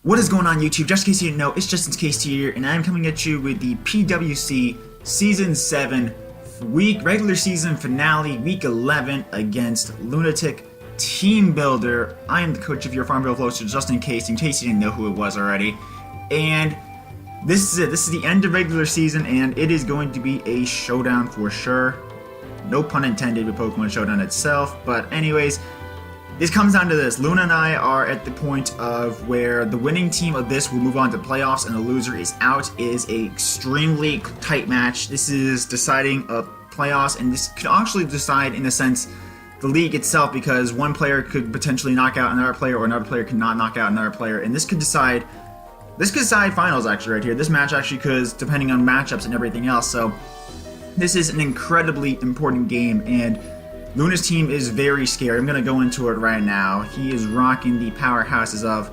What is going on YouTube? Just in case you didn't know, it's Justin's Case here, and I'm coming at you with the PWC Season 7 regular season finale, Week 11 against Lunatic Teambuilder. I am the coach of your Farmville Floaster, just in case you didn't know who it was already. And this is it. This is the end of regular season, and it is going to be a showdown for sure. No pun intended with Pokemon Showdown itself, but anyways, this comes down to this. Luna and I are at the point of where the winning team of this will move on to playoffs and the loser is out. It is an extremely tight match. This is deciding a playoffs, and this could actually decide, in a sense, the league itself, because one player could potentially knock out another player, or another player could not knock out another player, and this could decide finals actually right here. This match actually could, depending on matchups and everything else. So this is an incredibly important game, and Luna's team is very scary. I'm going to go into it right now. He is rocking the powerhouses of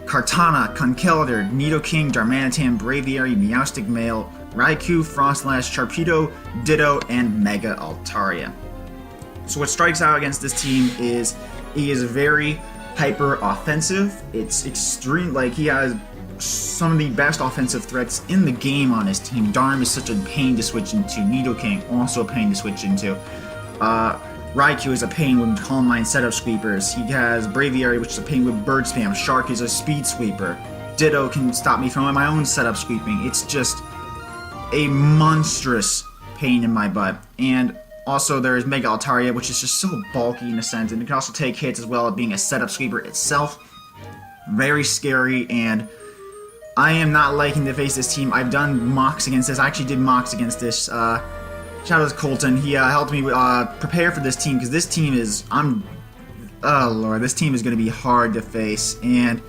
Kartana, Conkeldurr, Nidoking, Darmanitan, Braviary, Meowstic Male, Raikou, Frostlash, Sharpedo, Ditto, and Mega Altaria. So what strikes out against this team is he is very hyper offensive. It's extreme, like he has some of the best offensive threats in the game on his team. Darm is such a pain to switch into. Nidoking, also a pain to switch into. Raikou is a pain with Calm Mind setup sweepers. He has Braviary, which is a pain with bird spam. Shark is a speed sweeper. Ditto can stop me from my own setup sweeping. It's just a monstrous pain in my butt. And also there's Mega Altaria, which is just so bulky in a sense, and it can also take hits as well as being a setup sweeper itself. Very scary, and I am not liking to face this team. I've done mocks against this. I actually did mocks against this. Shout out to Colton. He helped me prepare for this team, because this team is, oh lord, this team is going to be hard to face. And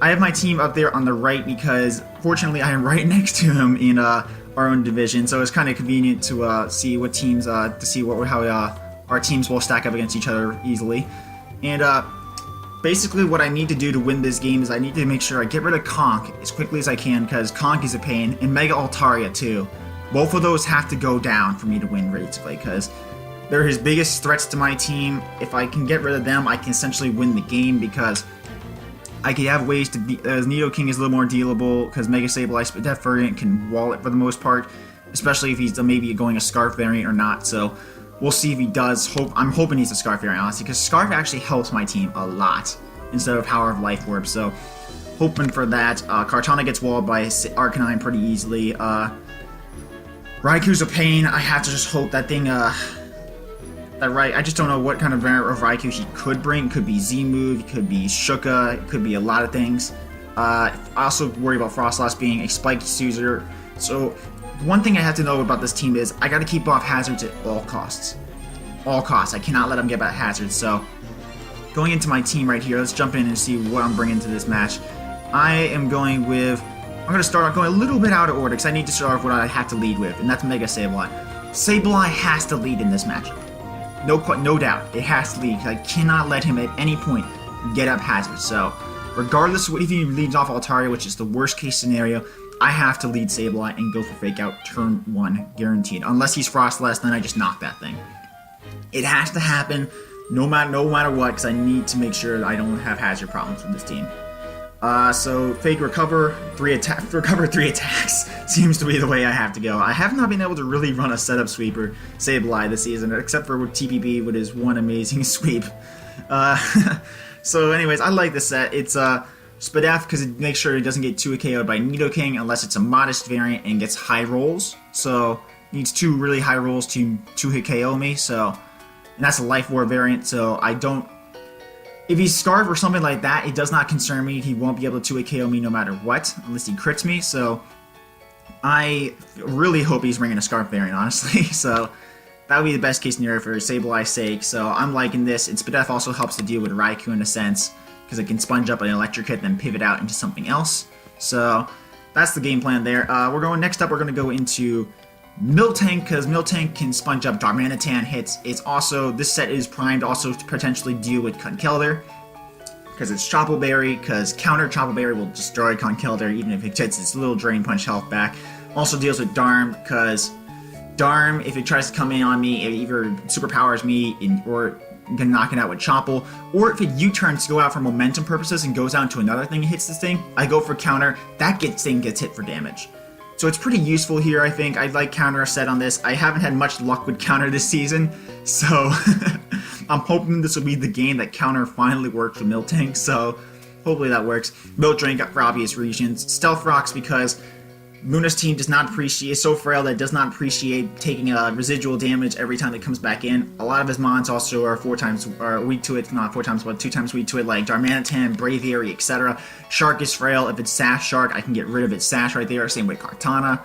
I have my team up there on the right because, fortunately, I am right next to him in our own division, so it's kind of convenient to see what teams, how our teams will stack up against each other easily. And basically what I need to do to win this game is I need to make sure I get rid of Conk as quickly as I can, because Conk is a pain, and Mega Altaria too. Both of those have to go down for me to win, basically, because they're his biggest threats to my team. If I can get rid of them, I can essentially win the game, because I could have ways to beat. Nidoking is a little more dealable, because Mega Sableye Spadef variant can wall it for the most part, especially if he's maybe going a Scarf variant or not. So we'll see if he does. I'm hoping he's a Scarf variant, honestly, because Scarf actually helps my team a lot instead of Power of Life Orb. So hoping for that. Kartana gets walled by Arcanine pretty easily. Raikou's a pain. I have to just hope that thing, I just don't know what kind of variant of Raikou he could bring. It could be Z-Move, it could be Shuka, it could be a lot of things. I also worry about Frostlash being a spiked user. So one thing I have to know about this team is I got to keep off hazards at all costs. All costs. I cannot let them get back hazards. So going into my team right here, let's jump in and see what I'm bringing to this match. I'm going to start off going a little bit out of order, because I need to start off what I have to lead with, and that's Mega Sableye. Sableye has to lead in this match. No doubt. It has to lead, because I cannot let him at any point get up hazards. So, regardless of if he leads off Altaria, which is the worst case scenario, I have to lead Sableye and go for Fake Out turn 1, guaranteed. Unless he's Frostless, then I just knock that thing. It has to happen no matter what, because I need to make sure that I don't have hazard problems with this team. So fake recover 3 attacks seems to be the way I have to go. I have not been able to really run a setup sweeper Sableye this season, except for with TPB with his one amazing sweep. So anyways, I like this set. It's Spadef because it makes sure it doesn't get 2 KO'd by Nidoking unless it's a modest variant and gets high rolls. So needs 2 really high rolls to 2-hit KO me. So, and that's a Life Orb variant. So I don't. If he's Scarf or something like that, it does not concern me. He won't be able to 2-hit KO me no matter what, unless he crits me. So I really hope he's bringing a Scarf variant, honestly. So that would be the best case scenario for Sableye's sake. So I'm liking this. And Spadef also helps to deal with Raikou in a sense, because it can sponge up an electric hit, then pivot out into something else. So that's the game plan there. Next up, we're going to go into Miltank, because Miltank can sponge up Darmanitan hits. It's also, this set is primed also to potentially deal with Conkeldurr, because it's Chople Berry, because counter Chople Berry will destroy Conkeldurr even if it gets its little Drain Punch health back. Also deals with Darm, because Darm, if it tries to come in on me, it either superpowers me or gonna knock it out with Chopple, or if it U-turns to go out for momentum purposes and goes out to another thing and hits this thing, I go for counter, that thing gets hit for damage. So it's pretty useful here, I think. I like counter set on this. I haven't had much luck with counter this season, so I'm hoping this will be the game that counter finally works for Miltank, so hopefully that works. Milk Drain for obvious reasons. Stealth Rocks because Luna's team does not appreciate, is so frail that it does not appreciate taking residual damage every time it comes back in. A lot of his mons also are 4 times, are weak to it, not 4 times, but 2 times weak to it, like Darmanitan, Braviary, etc. Shark is frail. If it's Sash Shark, I can get rid of its Sash right there. Same with Kartana.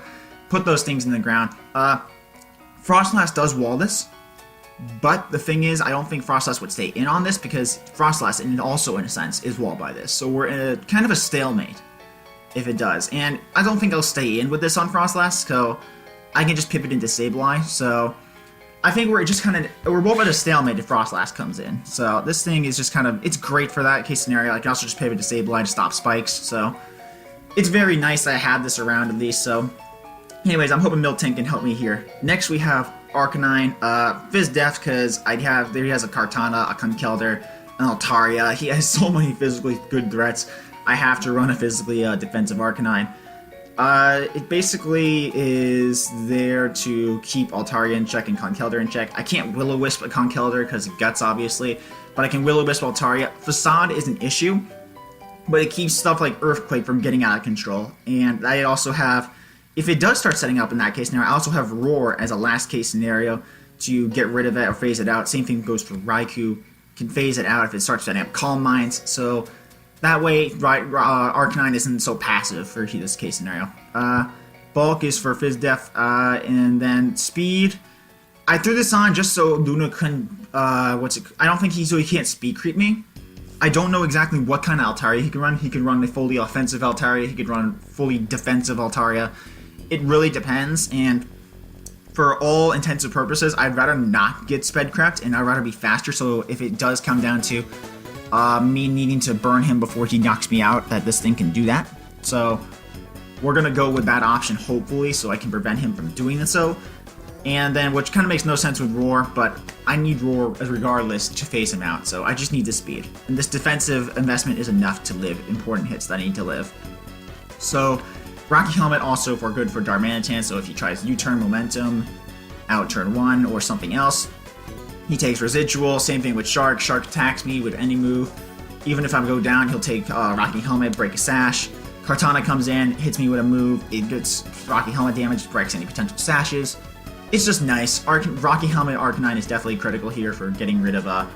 Put those things in the ground. Frostlass does wall this, but the thing is, I don't think Frostlass would stay in on this because Frostlass, and also in a sense, is walled by this. So we're in a kind of a stalemate if it does. And I don't think I'll stay in with this on Frostlass, so I can just pivot into Sableye. So I think we're just we're both at a stalemate if Frostlass comes in. So this thing is just it's great for that case scenario. I can also just pivot to Sableye to stop spikes. So it's very nice that I have this around at least. So anyways, I'm hoping Miltank can help me here. Next we have Arcanine, Fizz Def, because he has a Kartana, a Conkeldurr, an Altaria. He has so many physically good threats. I have to run a physically defensive Arcanine. It basically is there to keep Altaria in check and Conkeldurr in check. I can't Will-O-Wisp a Conkeldurr because of Guts, obviously, but I can Will-O-Wisp Altaria. Facade is an issue, but it keeps stuff like Earthquake from getting out of control. And I also have, if it does start setting up in that case scenario, I also have Roar as a last case scenario to get rid of it or phase it out. Same thing goes for Raikou. Can phase it out if it starts setting up Calm Minds. So that way, Arcanine isn't so passive for this case scenario. Bulk is for Fizz Def, and then Speed. I threw this on just so Luna couldn't, I don't think he can't speed creep me. I don't know exactly what kind of Altaria he can run. He could run a fully offensive Altaria, he could run fully defensive Altaria. It really depends, and for all intents and purposes, I'd rather not get sped crept, and I'd rather be faster, so if it does come down to me needing to burn him before he knocks me out, that this thing can do that. So we're gonna go with that option, hopefully, so I can prevent him from doing so. And then, which kind of makes no sense with Roar, but I need Roar as regardless to phase him out, so I just need the speed. And this defensive investment is enough to live important hits that I need to live. So Rocky Helmet also good for Darmanitan, so if he tries U-turn momentum, out turn 1, or something else, he takes residual. Same thing with Shark. Shark attacks me with any move. Even if I go down, he'll take Rocky Helmet, break a Sash. Kartana comes in, hits me with a move. It gets Rocky Helmet damage, breaks any potential Sashes. It's just nice. Rocky Helmet Arcanine is definitely critical here for getting rid of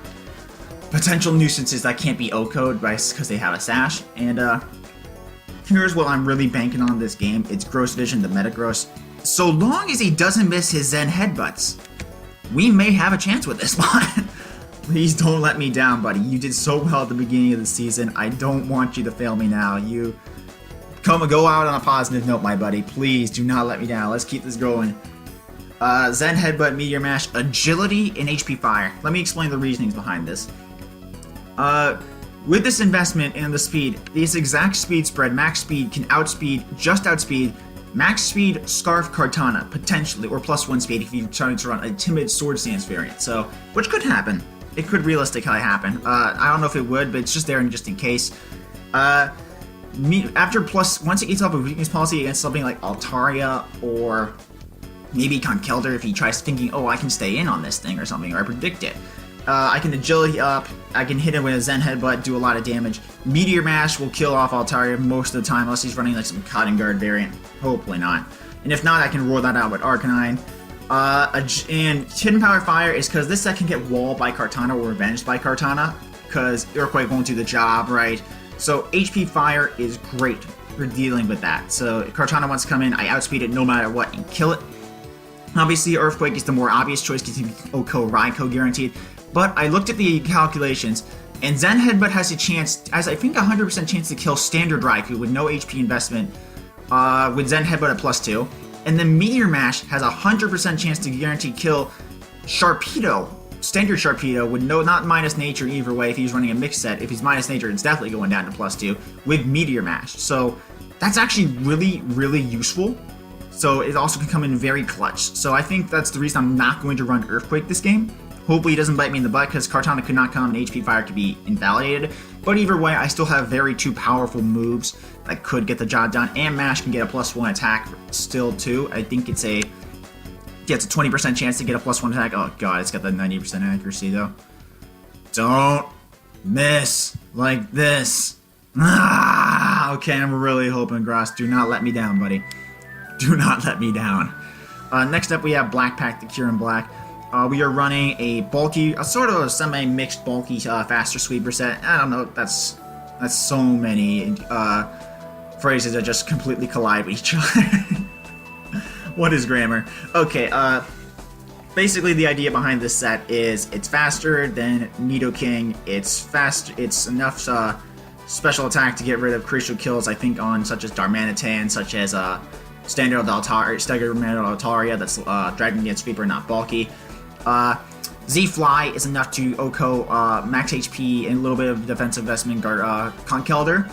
potential nuisances that can't be O-code because they have a Sash. And here's what I'm really banking on this game. It's Gross Vision, the Metagross. So long as he doesn't miss his Zen Headbutts, we may have a chance with this one. Please don't let me down, buddy. You did so well at the beginning of the season. I don't want you to fail me now. You go out on a positive note, my buddy. Please do not let me down. Let's keep this going. Zen Headbutt, Meteor Mash, Agility, and HP Fire. Let me explain the reasonings behind this. With this investment and the speed, this exact speed spread, max speed, can just outspeed, max speed Scarf Kartana, potentially, or +1 speed if you're trying to run a timid Sword Stance variant. So, which could happen. It could realistically happen. I don't know if it would, but it's just there just in case. Once it gets off a weakness policy against something like Altaria or maybe Conkeldurr, if he tries thinking, oh, I can stay in on this thing or something, or I predict it. I can Agility up, I can hit him with a Zen Headbutt, do a lot of damage. Meteor Mash will kill off Altaria most of the time, unless he's running like some Cotton Guard variant. Hopefully not. And if not, I can roll that out with Arcanine. And Hidden Power Fire is because this set can get walled by Kartana or revenged by Kartana, because Earthquake won't do the job, right? So HP Fire is great for dealing with that. So if Kartana wants to come in, I outspeed it no matter what and kill it. Obviously, Earthquake is the more obvious choice because you can OHKO, Raikou guaranteed. But I looked at the calculations, and Zen Headbutt has a chance, I think 100% chance to kill standard Raikou with no HP investment, with Zen Headbutt at +2. And then Meteor Mash has a 100% chance to guarantee kill Sharpedo, standard Sharpedo, with not minus nature either way if he's running a mixed set. If he's minus nature, it's definitely going down to +2 with Meteor Mash. So that's actually really, really useful. So it also can come in very clutch. So I think that's the reason I'm not going to run Earthquake this game. Hopefully he doesn't bite me in the butt, because Kartana could not come and HP Fire could be invalidated. But either way, I still have two powerful moves that could get the job done, and Mash can get a +1 attack still too. I think it's a 20% chance to get a +1 attack. Oh god, it's got the 90% accuracy though. Don't miss like this. Okay, I'm really hoping, Gross. Do not let me down, buddy. Do not let me down. Next up, we have Black Pack, the Cure in Black. We are running a bulky, a sort of semi-mixed bulky faster sweeper set. I don't know, that's so many phrases that just completely collide with each other. What is grammar? Okay, basically the idea behind this set is it's faster than Nidoking. It's enough special attack to get rid of crucial kills, I think, on such as Darmanitan, such as Standard Altaria, that's Dragon Against Sweeper, not bulky. Z-Fly is enough to OHKO max HP and a little bit of defensive investment Conkeldurr.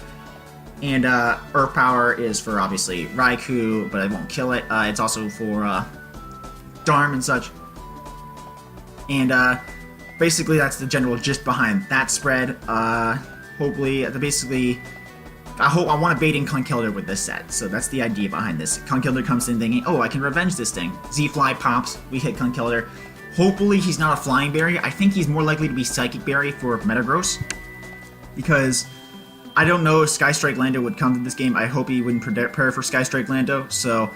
And Earth Power is for, obviously, Raikou, but I won't kill it. It's also for Darm and such. And basically that's the general gist behind that spread. Hopefully, I want to bait in Conkeldurr with this set, so that's the idea behind this. Conkeldurr comes in thinking, oh, I can revenge this thing. Z-Fly pops, we hit Conkeldurr. Hopefully he's not a Flying Berry. I think he's more likely to be Psychic Berry for Metagross, because I don't know if Sky Strike Lando would come to this game. I hope he wouldn't prepare for Sky Strike Lando, so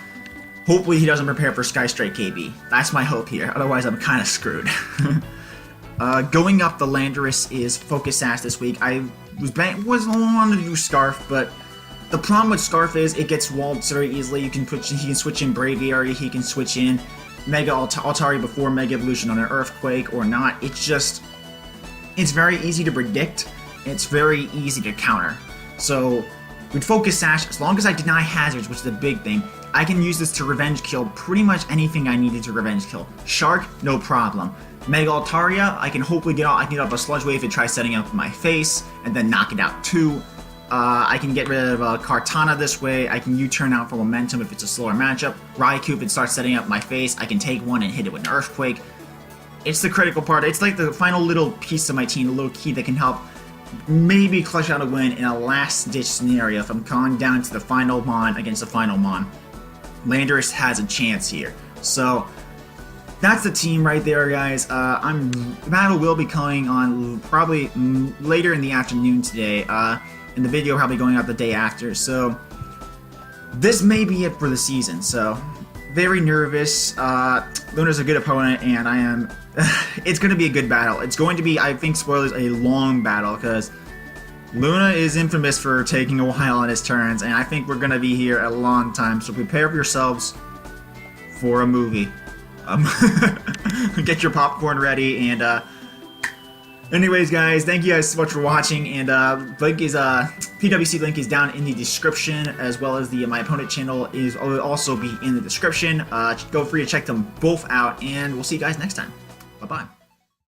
hopefully he doesn't prepare for Sky Strike KB. That's my hope here, otherwise I'm kind of screwed. Going up the Landorus is Focus Sash this week. I was wanting to do Scarf, but the problem with Scarf is it gets walled very easily. He can switch in Braviary, he can switch in Mega Altari before Mega Evolution on an Earthquake or not. It's very easy to predict. It's very easy to counter. So with Focus Sash, as long as I deny hazards, which is a big thing, I can use this to revenge kill pretty much anything I needed to revenge kill. Shark, no problem. Mega Altaria, I can hopefully get up a Sludge Wave if it tries setting up my face, and then knock it out too. I can get rid of Kartana this way. I can U-turn out for momentum if it's a slower matchup. Raikou, if it starts setting up my face, I can take one and hit it with an Earthquake. It's the critical part. It's like the final little piece of my team, a little key that can help maybe clutch out a win in a last-ditch scenario if I'm going down to the final Mon against the final Mon. Landorus has a chance here. So that's the team right there, guys. Battle will be coming on probably later in the afternoon today, and the video probably going out the day after. So this may be it for the season. So very nervous. Luna's a good opponent, and I am. It's going to be a good battle. It's going to be, I think, spoilers, a long battle, because Luna is infamous for taking a while on his turns, and I think we're going to be here a long time. So prepare yourselves for a movie. Get your popcorn ready, and anyways, guys, thank you guys so much for watching, and link is PWC link is down in the description, as well as the My Opponent channel will also be in the description. Go free to check them both out, and we'll see you guys next time. Bye bye.